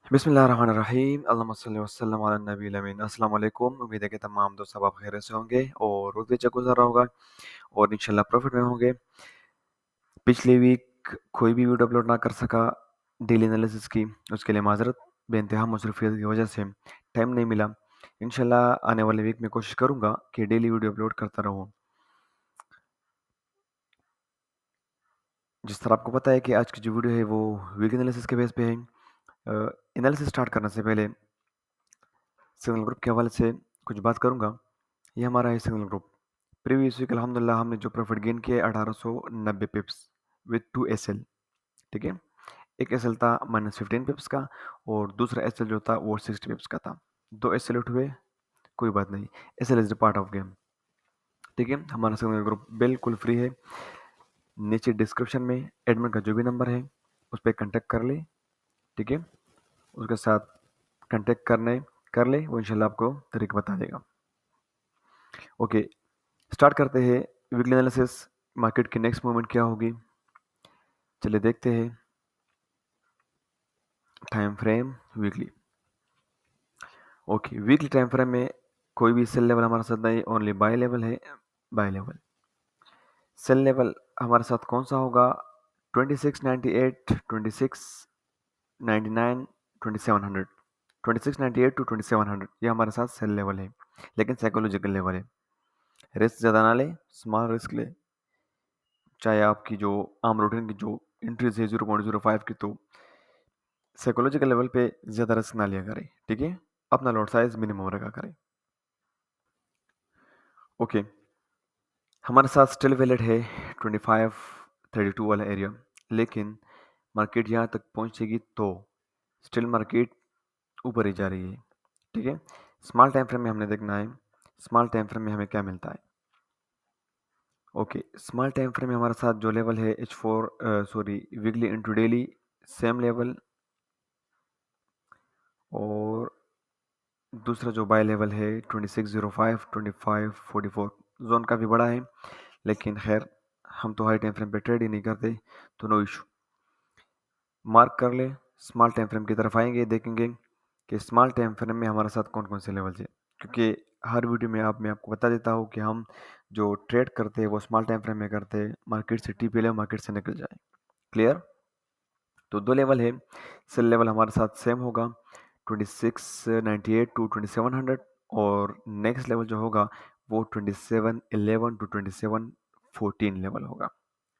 बिस्मिल्लाहिर्रहमानिर्रहीम अल्लाहुम्मा सल्लि वस्सलाम अला नबील अमीन। अस्सलाम वालेकुम। उम्मीद है कि तमाम दोस्त अब आप खैरियत से होंगे और रोज़ अच्छा गुज़र रहा होगा और इंशाल्लाह प्रॉफिट में होंगे। पिछले वीक कोई भी वीडियो अपलोड ना कर सका डेली एनालिसिस की, उसके लिए माज़रत। बेइंतहा मसरूफियत की वजह से टाइम नहीं मिला। इंशाल्लाह आने वाले वीक में कोशिश करूँगा कि डेली वीडियो अपलोड करता रहूँ। जिस तरह आपको पता है कि आज की जो वीडियो है वो वीक एनालिसिस के बेस पे है। एनालिसिस स्टार्ट करने से पहले सिग्नल ग्रुप के हवाले से कुछ बात करूँगा। ये हमारा है सिग्नल ग्रुप। प्रीवियस वीक अल्हम्दुलिल्लाह हमने जो प्रॉफिट गेन किया 1890 पिप्स विद 2 एसएल। ठीक है, एक एसएल था -15 पिप्स का और दूसरा एसएल जो था वो 60 पिप्स का था। दो एसएल उठ हुए, कोई बात नहीं, SL is the part of game. ठीक है, हमारा सिग्नल ग्रुप बिल्कुल फ्री है। नीचे डिस्क्रिप्शन में एडमिन का जो भी नंबर है उस पर कॉन्टेक्ट कर ले। ठीक है, उसके साथ कॉन्टेक्ट कर ले, वो इंशाल्लाह आपको तरीका बता देगा। ओके, स्टार्ट करते हैं वीकली एनालिसिस। मार्केट की नेक्स्ट मूवमेंट क्या होगी, चलिए देखते हैं। Time frame weekly. Okay, weekly time frame में कोई भी सेल लेवल हमारे साथ नहीं, ओनली बाय लेवल है। बाय लेवल, सेल लेवल हमारे साथ कौन सा होगा? 2698, 2699, 2700। 2698 टू 2700 ये हमारे साथ सेल लेवल है, लेकिन साइकोलॉजिकल लेवल है। रिस्क ज़्यादा ना ले, स्मॉल रिस्क ले। चाहे आपकी जो आम रूटीन की जो एंट्रीज है 0.05 की, तो साइकोलॉजिकल लेवल पे ज़्यादा रिस्क ना लिया करें। ठीक है, अपना लॉट साइज मिनिमम रखा करें। ओके, हमारे साथ स्टिल वैलिड है 2532 वाला एरिया, लेकिन मार्केट यहाँ तक पहुँचेगी तो स्टिल मार्केट ऊपर ही जा रही है। ठीक है, स्मॉल टाइम फ्रेम में हमने देखना है स्मॉल टाइम फ्रेम में हमें क्या मिलता है। ओके, स्मॉल टाइम फ्रेम में हमारे साथ जो लेवल है weekly into daily same level, और दूसरा जो बाय लेवल है 2605, 2544। जोन काफ़ी बड़ा है, लेकिन खैर हम तो हाई टाइम फ्रेम पे ट्रेड ही नहीं करते, तो नो इशू। मार्क कर ले, स्मॉल टाइम फ्रेम की तरफ आएंगे, देखेंगे कि स्मॉल टाइम फ्रेम में हमारे साथ कौन कौन से लेवल है। क्योंकि हर वीडियो में मैं आपको बता देता हूँ कि हम जो ट्रेड करते हैं वो स्मॉल टाइम फ्रेम में करते हैं, मार्केट से टी पी ले, मार्केट से निकल जाए। क्लियर? तो दो लेवल है। सेल लेवल हमारे साथ सेम होगा 2698 टू 2700, और नेक्स्ट लेवल जो होगा वो 2711 टू 2714 लेवल होगा।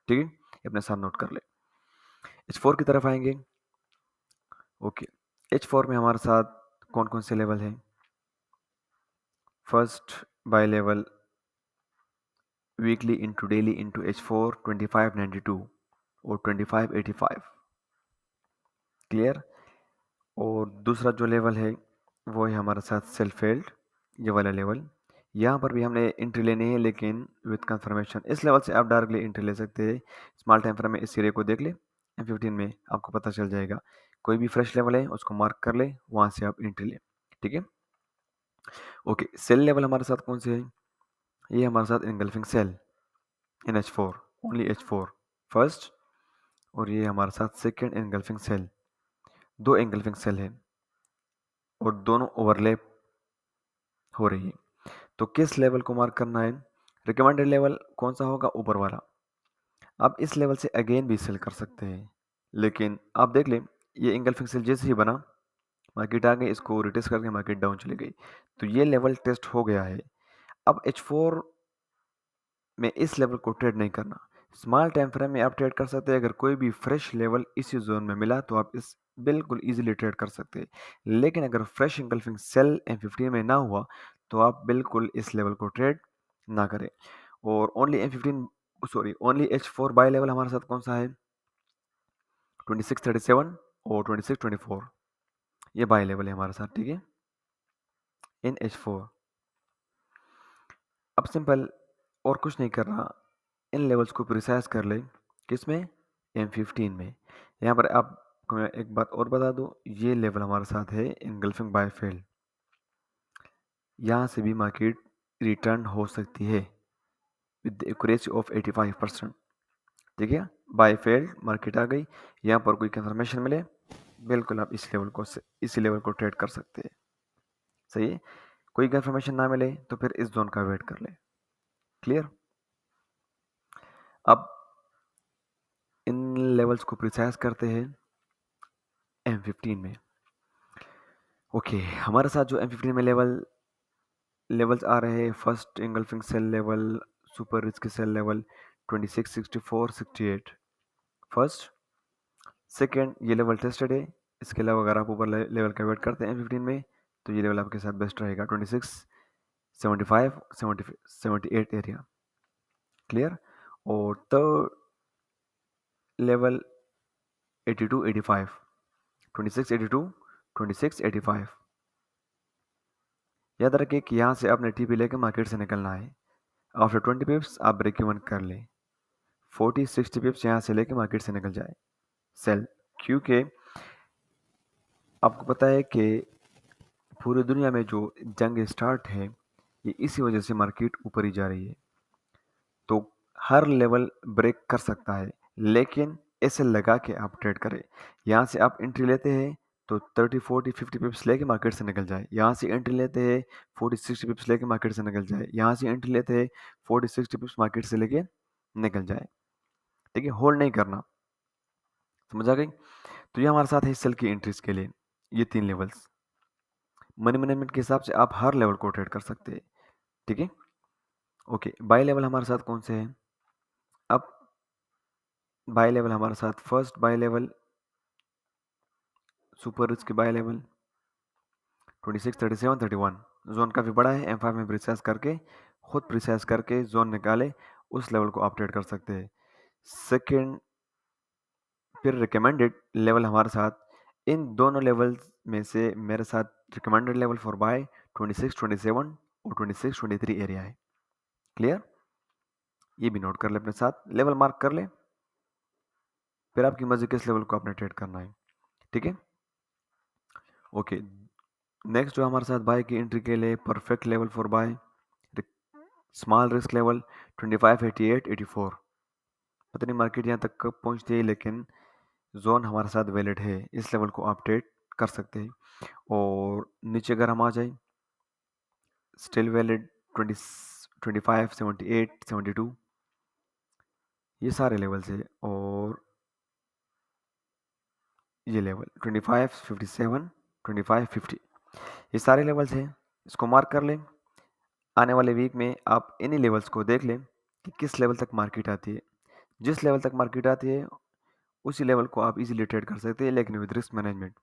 ठीक है, ये अपने साथ नोट कर ले। H4 की तरफ आएंगे। ओके, H4 में हमारे साथ कौन कौन से लेवल हैं? First buy level weekly into daily into H4 2592 और 2585। क्लियर? और दूसरा जो लेवल है वो है हमारे साथ सेल्फ हेल्ड, ये वाला लेवल। यहाँ पर भी हमने एंट्री लेनी है, लेकिन विथ कंफर्मेशन। इस लेवल से आप डायरेक्टली एंट्री ले सकते हैं। स्मॉल टाइम फ्रेम में इस एरिया को देख ले, M15 में आपको पता चल जाएगा। कोई भी फ्रेश लेवल है उसको मार्क कर ले, वहाँ से आप एंट्री ले। ठीक है, ओके। सेल लेवल हमारे साथ कौन से है? ये हमारे साथ एंगल्फिंग सेल इन H4, ओनली H4 फर्स्ट, और ये हमारे साथ सेकेंड एंगल्फिंग सेल। दो एंगल्फिंग सेल है और दोनों ओवरलैप हो रही है। तो किस लेवल को मार्क करना है? रिकमेंडेड लेवल कौन सा होगा? ऊपर वाला। आप इस लेवल से अगेन भी सेल कर सकते हैं, लेकिन आप देख लें ये इंगल्फिंग सेल जैसे ही बना, मार्केट आ गई, इसको रिटेस्ट करके मार्केट डाउन चली गई, तो ये लेवल टेस्ट हो गया है। अब H4 में इस लेवल को ट्रेड नहीं करना। स्मॉल टाइम फ्रेम में आप ट्रेड कर सकते हैं। अगर कोई भी फ्रेश लेवल इसी जोन में मिला तो आप इस बिल्कुल इजीली ट्रेड कर सकते हैं, लेकिन अगर फ्रेश इंगल्फिंग सेल M15 में ना हुआ तो आप बिल्कुल इस लेवल को ट्रेड ना करें। और ओनली H4 बाय लेवल हमारे साथ कौन सा है? 2637 और 2624, ये बाय लेवल है हमारे साथ। ठीक है, इन H4। अब सिंपल और कुछ नहीं करना, इन लेवल्स को प्रिसाइज कर ले। किसमें? M15 में। यहाँ पर आपको मैं एक बात और बता दूँ, ये लेवल हमारे साथ है इनगल्फिंग बाय फेल। यहाँ से भी मार्केट रिटर्न हो सकती है विद एक्यूरेसी ऑफ 85%। ठीक है, बाय फेल मार्केट आ गई, यहाँ पर कोई कंफर्मेशन मिले बिल्कुल आप इसी लेवल को ट्रेड कर सकते हैं। सही है। कोई कंफर्मेशन ना मिले तो फिर इस जोन का वेट कर ले। क्लियर। अब इन लेवल्स को प्रिसाइज करते हैं M15 में। ओके, हमारे साथ जो M15 में लेवल्स आ रहे हैं, first engulfing sell level, super risk sell level 26, 64, 68। First, second, ये लेवल टेस्टेड है। इसके अलावा अगर आप ऊपर लेवल का वेट करते हैं M15 में तो ये लेवल आपके साथ बेस्ट रहेगा, 26, 75, 78 एरिया। क्लियर। और थर्ड लेवल 82, 85, 26, 82, 26, 85। याद रखिए कि यहाँ से आपने टीपी लेकर मार्केट से निकलना है। आफ्टर 20 पिप्स आप ब्रेक इवन कर ले। 40, 60 पिप्स यहाँ से लेकर मार्केट से निकल जाए सेल, क्योंकि आपको पता है कि पूरी दुनिया में जो जंग स्टार्ट है ये इसी वजह से मार्केट ऊपर ही जा रही है। तो हर लेवल ब्रेक कर सकता है, लेकिन ऐसे लगा के आप ट्रेड करें। यहाँ से आप एंट्री लेते हैं तो 30, 40, 50 पिप्स लेके मार्केट से निकल जाए। यहाँ से एंट्री लेते हैं 40, 60 पिप्स लेके मार्केट से निकल जाए। यहाँ से एंट्री लेते हैं 40, 60 पिप्स मार्केट से लेके निकल जाए। ठीक है, होल्ड नहीं करना। समझ आ गई। तो ये हमारे साथ है सेल की एंट्रीज के लिए ये 3 लेवल्स। मनी मैनेजमेंट के हिसाब से आप हर लेवल को ट्रेड कर सकते हैं। ठीक है। ओके, बाय लेवल हमारे साथ कौन से हैं? अब बाय लेवल हमारे साथ first buy level super risk buy level 26, 37, 31। Zone काफ़ी बड़ा है। M5 में प्रिसाइज करके खुद प्रिसाइज करके जोन निकाले, उस लेवल को आप ट्रेड कर सकते हैं। सेकेंड, फिर रिकमेंडेड लेवल हमारे साथ इन दोनों लेवल्स में से मेरे साथ रिकमेंडेड लेवल फॉर बाय 26, 27 और 26, 23 एरिया है। क्लियर। ये भी नोट कर ले, अपने साथ लेवल मार्क कर ले, फिर आपकी मर्जी किस लेवल को आपने ट्रेड करना है। ठीक है। ओके, नेक्स्ट जो हमारे साथ बाय की एंट्री के लिए perfect level for buy, small risk level 25, 88, 84। पता नहीं मार्केट यहाँ तक कब पहुँचती है, लेकिन जोन हमारे साथ वैलिड है, इस लेवल को आप ट्रेड कर सकते हैं। और नीचे अगर हम आ जाए, स्टिल वैलिड 20, 25, 78, 72, ये सारे लेवल्स है। और ये लेवल 25, 57, 25, 50, ये सारे लेवल्स हैं। इसको मार्क कर लें। आने वाले वीक में आप इन्हीं लेवल्स को देख लें कि किस लेवल तक मार्केट आती है। जिस लेवल तक मार्केट आती है उसी लेवल को आप इजीली ट्रेड कर सकते हैं, लेकिन विद रिस्क मैनेजमेंट।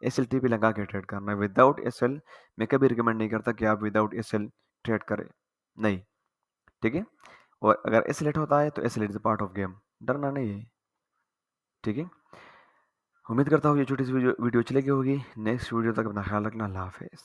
SLTP लगा के ट्रेड करना है। विदाउट SL मैं कभी रिकमेंड नहीं करता कि आप विदाउट SL ट्रेड करें, नहीं। ठीक है। और अगर SL हिट होता है तो SL is part of game, डरना नहीं है। ठीक है। उम्मीद करता हूँ ये छोटी सी वीडियो अच्छी लगी होगी। नेक्स्ट वीडियो तक अपना ख्याल रखना। अल्लाह हाफिज़।